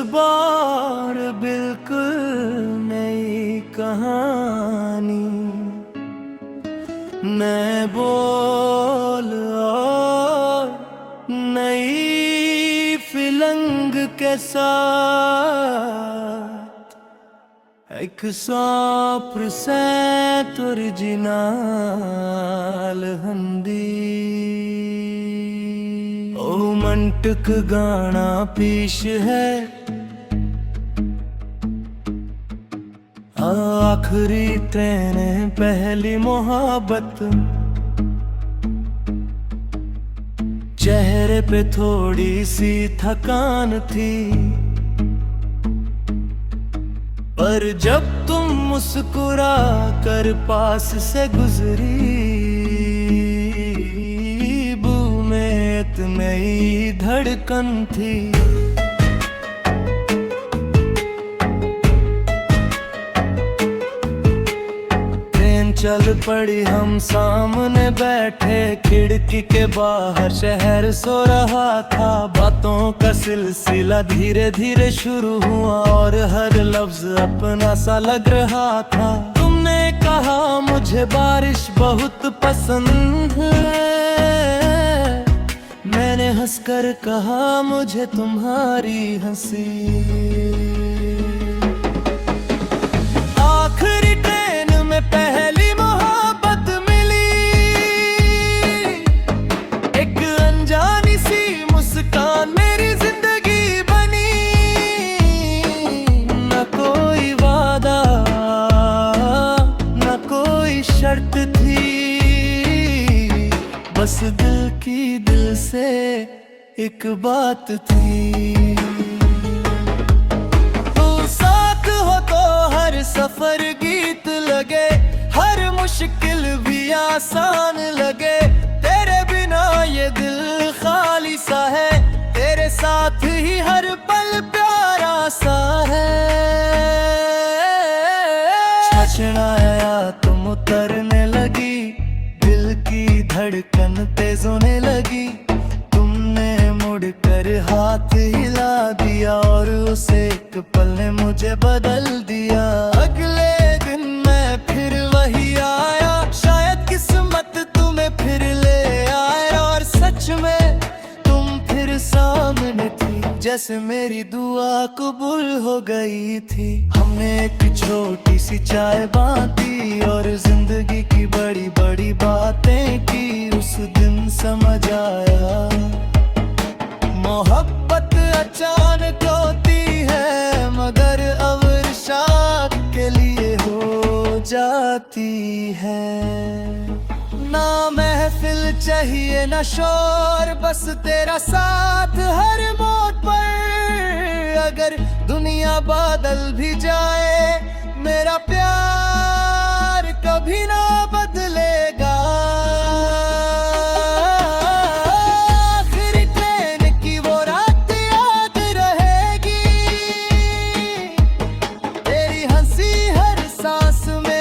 बार बिल्कुल नई कहानी, नए बोल और नई फिलंग के साथ 100% ओरिजिनल हिंदी। ओ मंटक गाना पेश है, आखिरी ट्रेन पहली मोहब्बत। चेहरे पे थोड़ी सी थकान थी, पर जब तुम मुस्कुरा कर पास से गुजरी, बूमें नई धड़कन थी। चल पड़ी, हम सामने बैठे, खिड़की के बाहर शहर सो रहा था। बातों का सिलसिला धीरे धीरे शुरू हुआ और हर लफ्ज अपना सा लग रहा था। तुमने कहा मुझे बारिश बहुत पसंद है, मैंने हंसकर कहा मुझे तुम्हारी हंसी। आखिरी ट्रेन में पहली मेरी जिंदगी बनी, न कोई वादा न कोई शर्त थी, बस दिल की दिल से एक बात थी। तू साथ हो तो हर सफर गीत लगे, हर मुश्किल भी आसान लगे। तेरे बिना ये दिल खाली सा है, तेरे साथ ही हर पल प्यारा सा है। छछनाया तुम उतरने लगी, दिल की धड़कन तेज होने लगी। तुमने मुड़कर हाथ हिला दिया और उस एक पल ने मुझे बदल दिया। अगले दिन मैं फिर वही आया, शायद किस्मत तुम्हें फिर ले आए, और सच में सामने थी, जैसे मेरी दुआ कबूल हो गई थी। हमने एक छोटी सी चाय बांटी और जिंदगी की बड़ी बड़ी बातें की। उस दिन समझ आया, मोहब्बत अचानक होती है, मगर अवरशा के लिए हो जाती है। ना महफिल चाहिए ना शोर, बस तेरा साथ हर मोड़ पर। अगर दुनिया बादल भी जाए, मेरा प्यार कभी ना बदलेगा। आखिरी ट्रेन की वो रात याद रहेगी, तेरी हंसी हर सांस में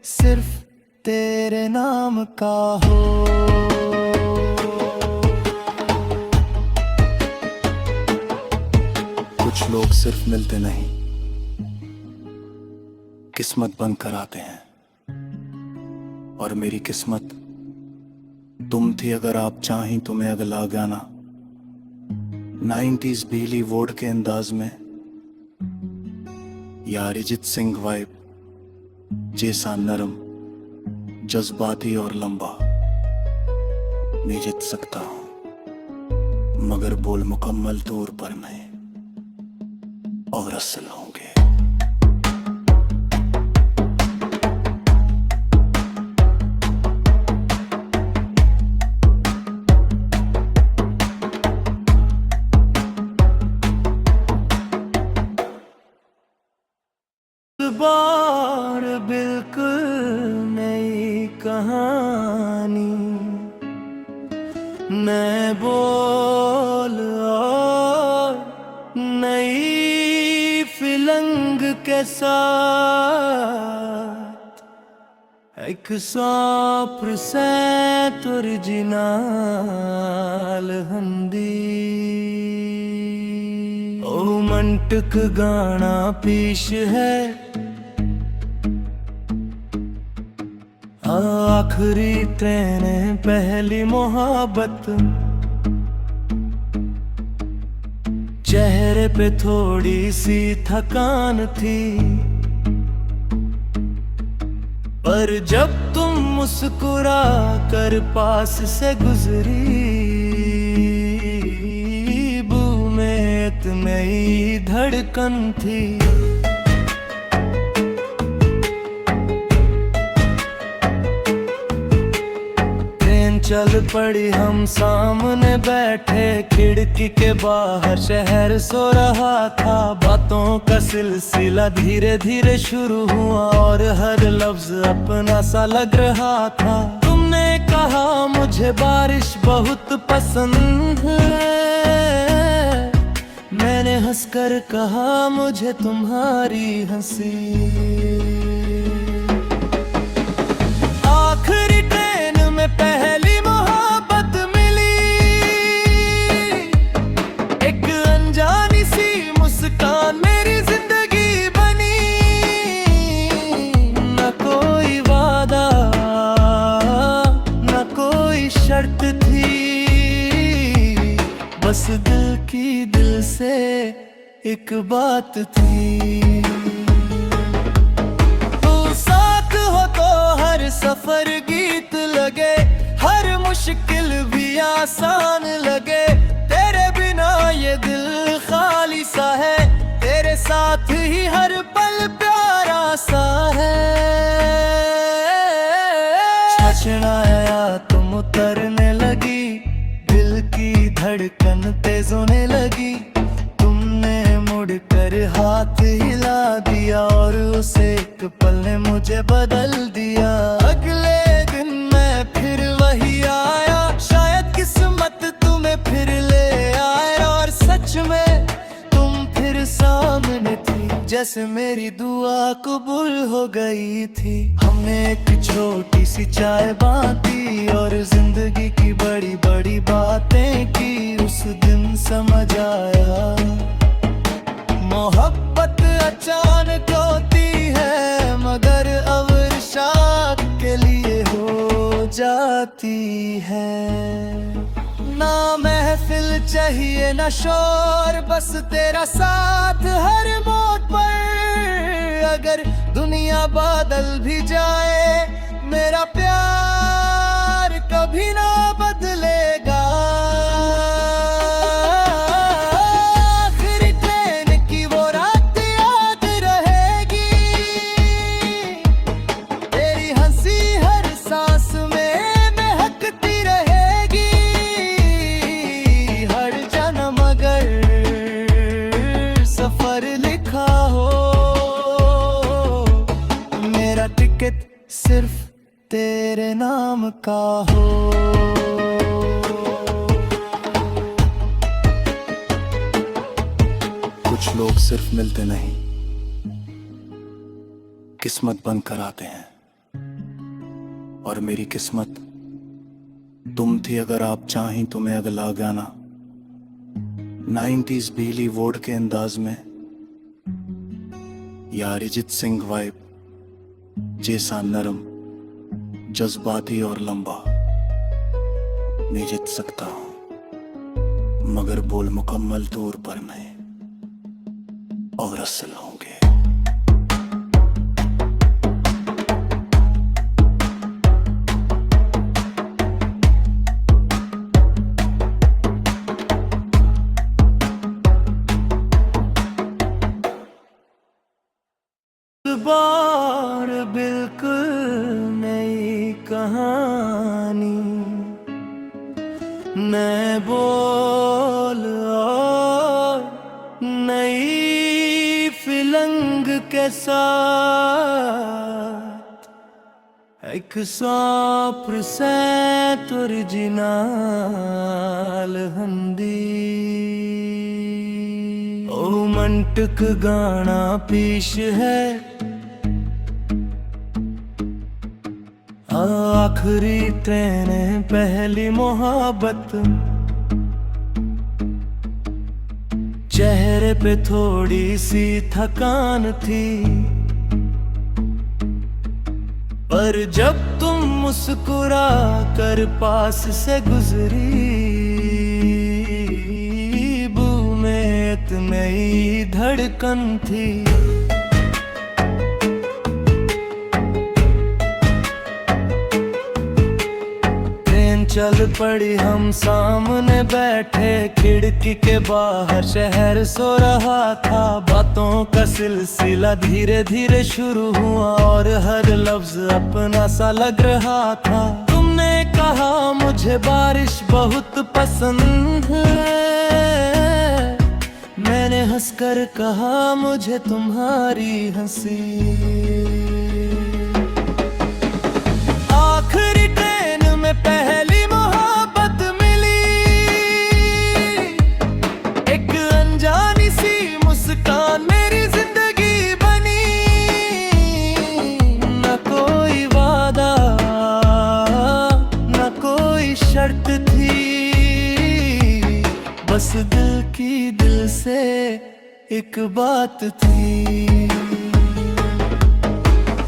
सिर्फ तेरे नाम का हो। कुछ लोग सिर्फ मिलते नहीं, किस्मत बनकर आते हैं, और मेरी किस्मत तुम थी। अगर आप चाहें तो मैं अगला गाना 90s बॉलीवुड के अंदाज में, या अरिजीत सिंह वाइब जैसा नरम, जज्बाती और लंबा मैं जीत सकता हूं, मगर बोल मुकम्मल तौर पर मैं और असल होंगे। बार बिल्कुल नई कहानी, नए बोल और नई फिलंग के साथ 100% ओरिजिनल हंदी ओ मंटक गाना पेश है आखिरी ट्रेन पहली मोहब्बत चेहरे पे थोड़ी सी थकान थी पर जब तुम मुस्कुरा कर पास से गुजरी बू में एक नई धड़कन थी चल पड़ी हम सामने बैठे खिड़की के बाहर शहर सो रहा था बातों का सिलसिला धीरे धीरे शुरू हुआ और हर लफ्ज अपना सा लग रहा था तुमने कहा मुझे बारिश बहुत पसंद है मैंने हंसकर कहा मुझे तुम्हारी हंसी आखिरी ट्रेन में पहली मेरी जिंदगी बनी न कोई वादा न कोई शर्त थी बस दिल की दिल से एक बात थी तू साथ हो तो हर सफर गीत लगे हर मुश्किल भी आसान लगे तेरे बिना ये दिल खाली सा है तेरे साथ ही हर पल प्यारा सा है छछनाया तुम उतरने लगी दिल की धड़कन तेज होने लगी तुमने मुड़कर हाथ हिला दिया और उस एक पल ने मुझे बदल दिया अगले दिन मैं फिर वही आया शायद किस्मत तुम्हें फिर ले आए और सच में सामने थी जैसे मेरी दुआ कबूल हो गई थी हमने एक छोटी सी चाय बांटी और जिंदगी की बड़ी बड़ी बातें की उस दिन समझ आया मोहब्बत अचानक होती है मगर अवरशा के लिए हो जाती है ना महफिल चाहिए ना शोर बस तेरा साथ हर मोड़ पर अगर दुनिया बादल भी जाए मेरा प्यार कभी ना बदलेगा आखिरी ट्रेन की वो रात याद रहेगी तेरी हंसी हर सांस में महकती रहेगी सफर लिखा हो मेरा टिकट सिर्फ तेरे नाम का हो कुछ लोग सिर्फ मिलते नहीं किस्मत बनकर आते हैं और मेरी किस्मत तुम थी अगर आप चाहें तो मैं अगला गाना 90s बीली वोड के अंदाज में या अरिजीत सिंह वाइब जैसा नरम जज्बाती और लंबा नहीं जीत सकता हूं मगर बोल मुकम्मल तौर पर मैं और असल होंगे बार बिल्कुल नई कहानी मैं बोल और नई फिलंग के साथ 100% ओरिजिनल हंदी ओ रोमांटिक गाना पेश है, आखिरी ट्रेन पहली मोहब्बत। चेहरे पे थोड़ी सी थकान थी, पर जब तुम मुस्कुरा कर पास से गुजरी, बू में इतनी धड़कन थी। चल पड़ी, हम सामने बैठे, खिड़की के बाहर शहर सो रहा था। बातों का सिलसिला धीरे धीरे शुरू हुआ और हर लफ्ज अपना सा लग रहा था। तुमने कहा मुझे बारिश बहुत पसंद है, मैंने हंसकर कहा मुझे तुम्हारी हंसी। आखिरी ट्रेन में पहली मेरी जिंदगी बनी, न कोई वादा न कोई शर्त थी, बस दिल की दिल से एक बात थी।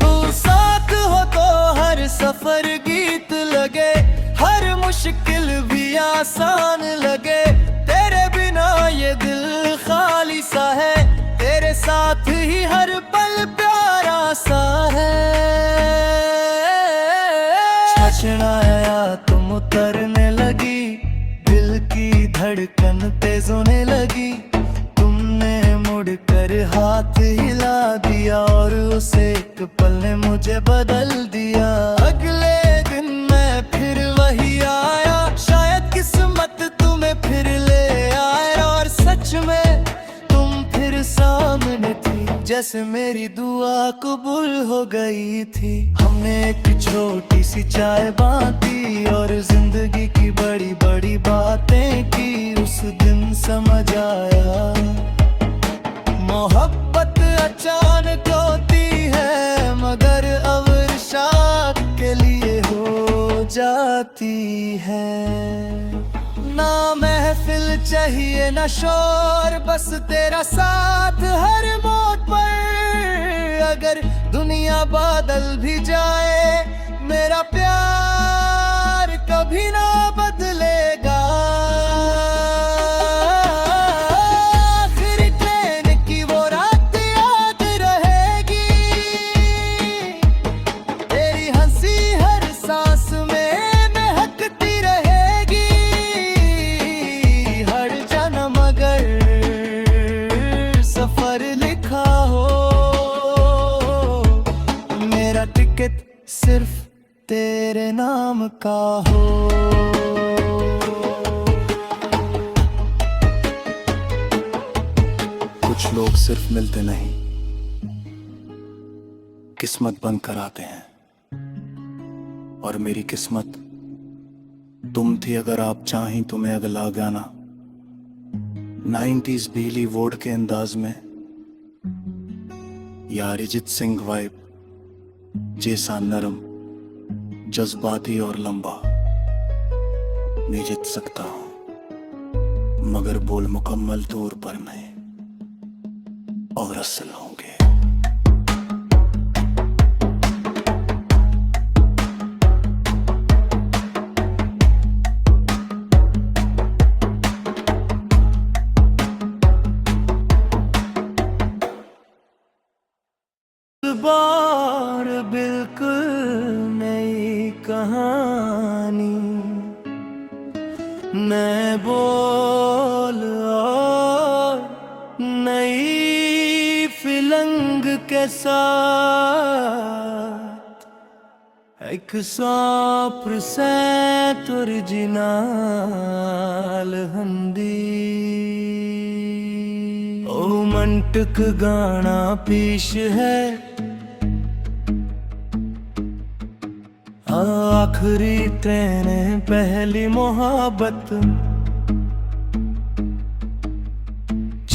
तू साथ हो तो हर सफर गीत लगे, हर मुश्किल भी आसान लगे। तेरे बिना ये दिल खाली सा है, तेरे साथ ही हर पल प्यारा सा है। छछनाया तुम उतरने लगी, दिल की धड़कन तेज होने लगी। तुमने मुड़कर हाथ हिला दिया और उस एक पल ने मुझे बदल दिया। अगले दिन मैं फिर वही आया, शायद किस्मत तुम्हें फिर ले आए, और सच में सामने थी, जैसे मेरी दुआ कबूल हो गई थी। हमने एक छोटी सी चाय बांटी और जिंदगी की बड़ी बड़ी बातें की। उस दिन समझ आया मोहब्बत अचानक होती है, मगर अवरशा के लिए हो जाती है। ना महफिल चाहिए ना शोर, बस तेरा साथ हर मोड़ पर। अगर दुनिया बादल भी जाए, मेरा प्यार कभी ना बदलेगा। आखिरी ट्रेन की वो रात याद रहेगी, तेरी हंसी हर सांस में सिर्फ तेरे नाम का हो। कुछ लोग सिर्फ मिलते नहीं, किस्मत बनकर आते हैं, और मेरी किस्मत तुम थी। अगर आप चाहें तो मैं अगला गाना 90s बॉलीवुड के अंदाज में, या अरिजीत सिंह वाइब जैसा नरम, जज्बाती और लंबा नहीं जीत सकता हूं, मगर बोल मुकम्मल तौर पर मैं और असल होंगे। बार बिल्कुल नई कहानी, नए बोल और नई फिल्म के साथ, 100% ओरिजिनल हिंदी रोमांटिक गाना पेश है। आखिरी ट्रेन पहली मोहब्बत,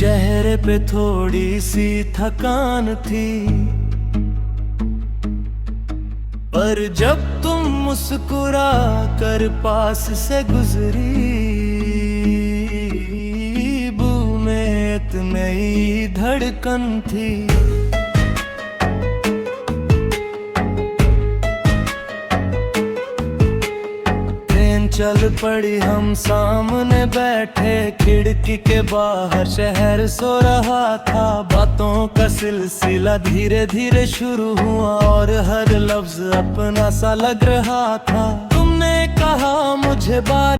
चेहरे पे थोड़ी सी थकान थी, पर जब तुम मुस्कुरा कर पास से गुजरी, दिल में एक नई धड़कन थी। ट्रेन चल पड़ी, हम सामने बैठे, खिड़की के बाहर शहर सो रहा था। बातों का सिलसिला धीरे धीरे शुरू हुआ और हर लफ्ज अपना सा लग रहा था। तुमने कहा मुझे बात